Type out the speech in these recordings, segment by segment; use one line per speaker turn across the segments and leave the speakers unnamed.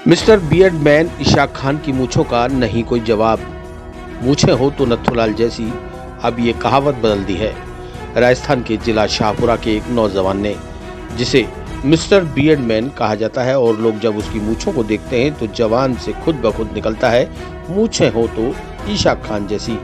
Mister beard man Ishaq Khan की मूंछों का नहीं कोई जवाब। मूंछें हो तो नथुलाल जैसी, अब ये कहावत बदल दी है। राजस्थान के जिला शाहपुरा के एक नौजवान ने, जिसे मिस्टर बियर्ड मैन कहा जाता है, और लोग जब उसकी मूंछों को देखते हैं तो जवान से खुद ब खुद निकलता है, मूंछें हो तो इशाक खान जैसी।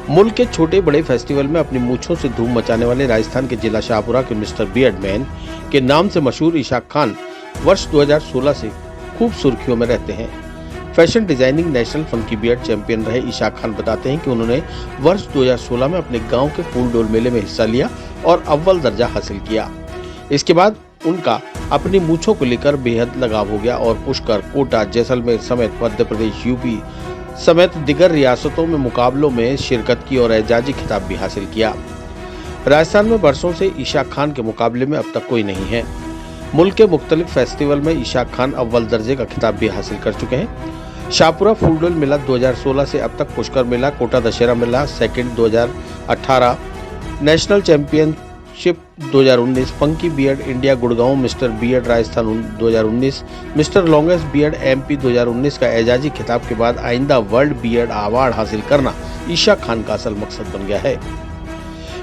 मुल्क के छोटे बड़े फेस्टिवल में अपनी मूंछों से धूम मचाने वाले राजस्थान के जिला शाहपुरा के मिस्टर बियर्ड मैन के नाम से मशहूर इशाक खान वर्ष 2016 से खूब सुर्खियों में रहते हैं। Fashion designing national funky beard champion रहे इशाक खान बताते हैं कि उन्होंने वर्ष 2016 में अपने गांव के फूलडोल मेले में हिस्सा लिया और अव्वल दर्जा हासिल किया। इसके बाद उनका अपनी मूंछों को लेकर बेहद लगाव हो गया और पुष्कर, कोटा, जैसलमेर समेत मध्य प्रदेश, यूपी समेत दिगर रियासतों में मुकाबलों में शिरकत की और एजाजी खिताब भी हासिल किया। राजस्थान में वर्षों से इशाक खान के मुकाबले में अब तक कोई नहीं है। मुल्क के मुख्तलिफ फेस्टिवल में इशाक खान अव्वल दर्जे का खिताब भी हासिल कर चुके हैं। शाहपुरा फूलडोल मेला 2016 से अब तक, Pushkar Mela, Kota Dussehra Mela second 2018, national championship 2019, funky beard India Gurgaon, mister beard Rajasthan 2019, mister longest beard MP 2019 का एजाजी खिताब के बाद आइंदा वर्ल्ड बियर्ड अवार्ड हासिल करना इशाक खान का असल मकसद बन गया है।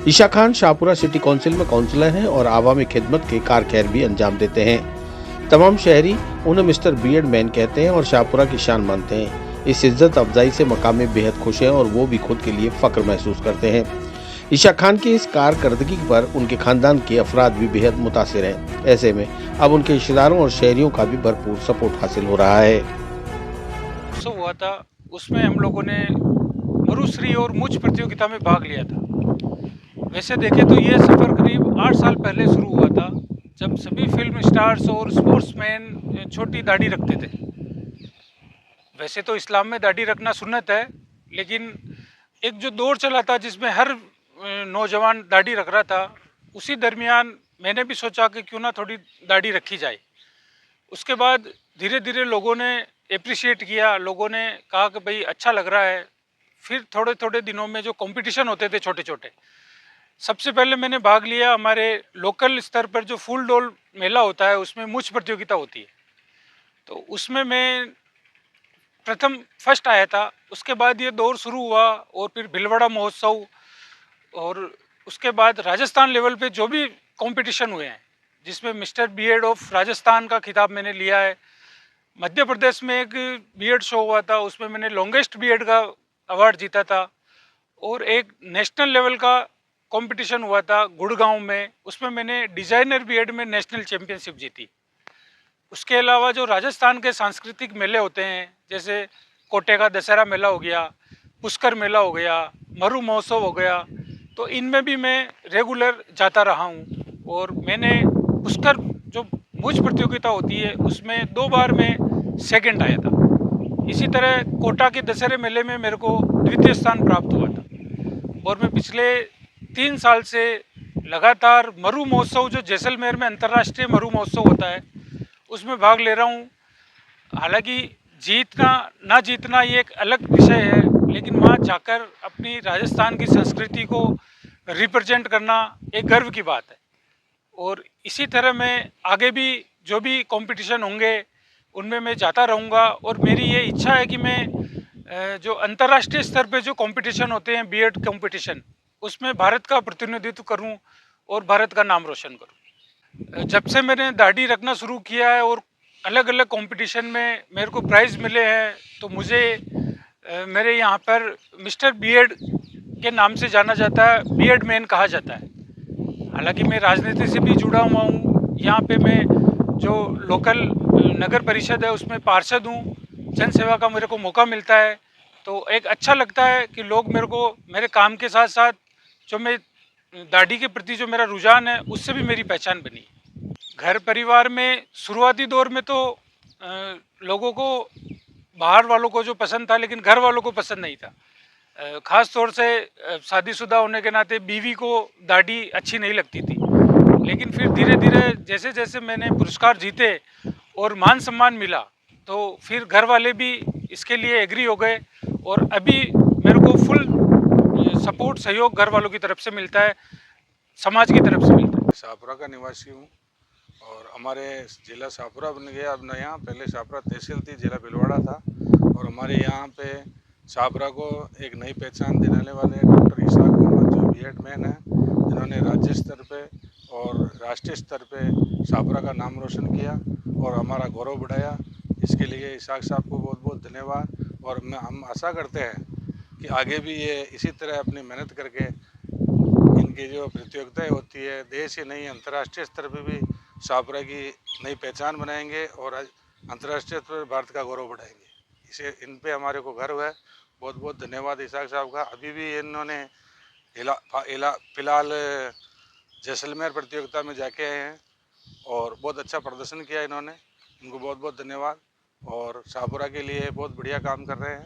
इशाक खान शाहपुरा सिटी काउंसिल में काउंसलर हैं और आवामी खिदमत के कार खैर भी अंजाम देते हैं। तमाम शहरी उन्हें मिस्टर बियर्ड मैन कहते हैं और शाहपुरा की शान मानते हैं। इस इज्जत अफजाई से मकामी बेहद खुश हैं और वो भी खुद के लिए फख्र महसूस करते हैं। इशाक खान की इस कारकर्दगी पर उनके खानदान के अफराद भी बेहद मुतासिर हैं। ऐसे में अब उनके रिश्तेदारों और शहरियों का भी भरपूर सपोर्ट हासिल हो रहा है।
हुआ था, उसमें हम लोगों ने मरुश्री और मूछ प्रतियोगिता में भाग लिया था। वैसे देखें तो ये सफ़र करीब 8 साल पहले शुरू हुआ था, जब सभी फिल्म स्टार्स और स्पोर्ट्समैन छोटी दाढ़ी रखते थे। वैसे तो इस्लाम में दाढ़ी रखना सुन्नत है, लेकिन एक जो दौर चला था जिसमें हर नौजवान दाढ़ी रख रहा था, उसी दरमियान मैंने भी सोचा कि क्यों ना थोड़ी दाढ़ी रखी जाए। उसके बाद धीरे धीरे लोगों ने एप्रिशिएट किया, लोगों ने कहा कि भाई अच्छा लग रहा है। फिर थोड़े थोड़े दिनों में जो कंपटीशन होते थे छोटे छोटे, सबसे पहले मैंने भाग लिया हमारे लोकल स्तर पर जो फूलडोल मेला होता है, उसमें मूछ प्रतियोगिता होती है। तो उसमें मैं प्रथम फर्स्ट आया था। उसके बाद ये दौर शुरू हुआ और फिर भिलवाड़ा महोत्सव, और उसके बाद राजस्थान लेवल पे जो भी कंपटीशन हुए हैं, जिसमें मिस्टर बियर्ड ऑफ राजस्थान का खिताब मैंने लिया है। मध्य प्रदेश में एक बियर्ड शो हुआ था, उसमें मैंने लॉन्गेस्ट बियर्ड का अवार्ड जीता था। और एक नेशनल लेवल का कंपटीशन हुआ था गुड़गांव में, उसमें मैंने डिजाइनर बियर्ड में नेशनल चैंपियनशिप जीती। उसके अलावा जो राजस्थान के सांस्कृतिक मेले होते हैं, जैसे कोटे का दशहरा मेला हो गया, पुष्कर मेला हो गया, मरु महोत्सव हो गया, तो इनमें भी मैं रेगुलर जाता रहा हूँ। और मैंने पुष्कर जो मूछ प्रतियोगिता होती है, उसमें 2 बार मैं सेकंड आया था। इसी तरह कोटा के दशहरे मेले में मेरे को द्वितीय स्थान प्राप्त हुआ था। और मैं पिछले 3 साल से लगातार मरु महोत्सव, जो जैसलमेर में अंतर्राष्ट्रीय मरु महोत्सव होता है, उसमें भाग ले रहा हूँ। हालांकि जीतना ना जीतना ये एक अलग विषय है, लेकिन वहाँ जाकर अपनी राजस्थान की संस्कृति को रिप्रेजेंट करना एक गर्व की बात है। और इसी तरह मैं आगे भी जो भी कंपटीशन होंगे उनमें मैं जाता रहूँगा। और मेरी ये इच्छा है कि मैं जो अंतर्राष्ट्रीय स्तर पे जो कंपटीशन होते हैं, बीएड कंपटीशन, उसमें भारत का प्रतिनिधित्व करूं और भारत का नाम रोशन करूं। जब से मैंने दाढ़ी रखना शुरू किया है और अलग अलग कंपटीशन में मेरे को प्राइज़ मिले हैं, तो मुझे मेरे यहाँ पर मिस्टर बियर्ड के नाम से जाना जाता है, बियर्ड मैन कहा जाता है। हालांकि मैं राजनीति से भी जुड़ा हुआ हूँ। यहाँ पे मैं जो लोकल नगर परिषद है उसमें पार्षद हूँ। जन सेवा का मेरे को मौका मिलता है, तो एक अच्छा लगता है कि लोग मेरे को मेरे काम के साथ साथ जो मैं दाढ़ी के प्रति जो मेरा रुझान है, उससे भी मेरी पहचान बनी। घर परिवार में शुरुआती दौर में तो लोगों को, बाहर वालों को जो पसंद था, लेकिन घर वालों को पसंद नहीं था। ख़ास तौर से शादीशुदा होने के नाते बीवी को दाढ़ी अच्छी नहीं लगती थी। लेकिन फिर धीरे धीरे जैसे जैसे मैंने पुरस्कार जीते और मान सम्मान मिला, तो फिर घर वाले भी इसके लिए एग्री हो गए। और अभी मेरे को फुल सपोर्ट, सहयोग घर वालों की तरफ से मिलता है, समाज की तरफ से मिलता है।
शाहपुरा का निवासी हूँ और हमारे ज़िला शाहपुरा बन गया अब नया। पहले शाहपुरा तहसील थी, ज़िला भीलवाड़ा था। और हमारे यहाँ पे शाहपुरा को एक नई पहचान दिलाने वाले डॉक्टर इसाक मोहम्मद जो बीएड मैन है, जिन्होंने राज्य स्तर पे और राष्ट्रीय स्तर पे शाहपुरा का नाम रोशन किया और हमारा गौरव बढ़ाया। इसके लिए इसाक साहब को बहुत बहुत धन्यवाद। और हम आशा करते हैं कि आगे भी ये इसी तरह अपनी मेहनत करके इनकी जो प्रतियोगिताएं होती है देश ही नहीं अंतर्राष्ट्रीय स्तर पे भी शाहपुरा की नई पहचान बनाएंगे और अंतर्राष्ट्रीय स्तर पर भारत का गौरव बढ़ाएंगे। इसे इन पे हमारे को गर्व है। बहुत बहुत धन्यवाद इसाक साहब का। अभी भी इन्होंने फिलहाल जैसलमेर प्रतियोगिता में जाके आए हैं और बहुत अच्छा प्रदर्शन किया इन्होंने। इनको बहुत बहुत धन्यवाद और शाहपुरा के लिए बहुत बढ़िया काम कर रहे हैं।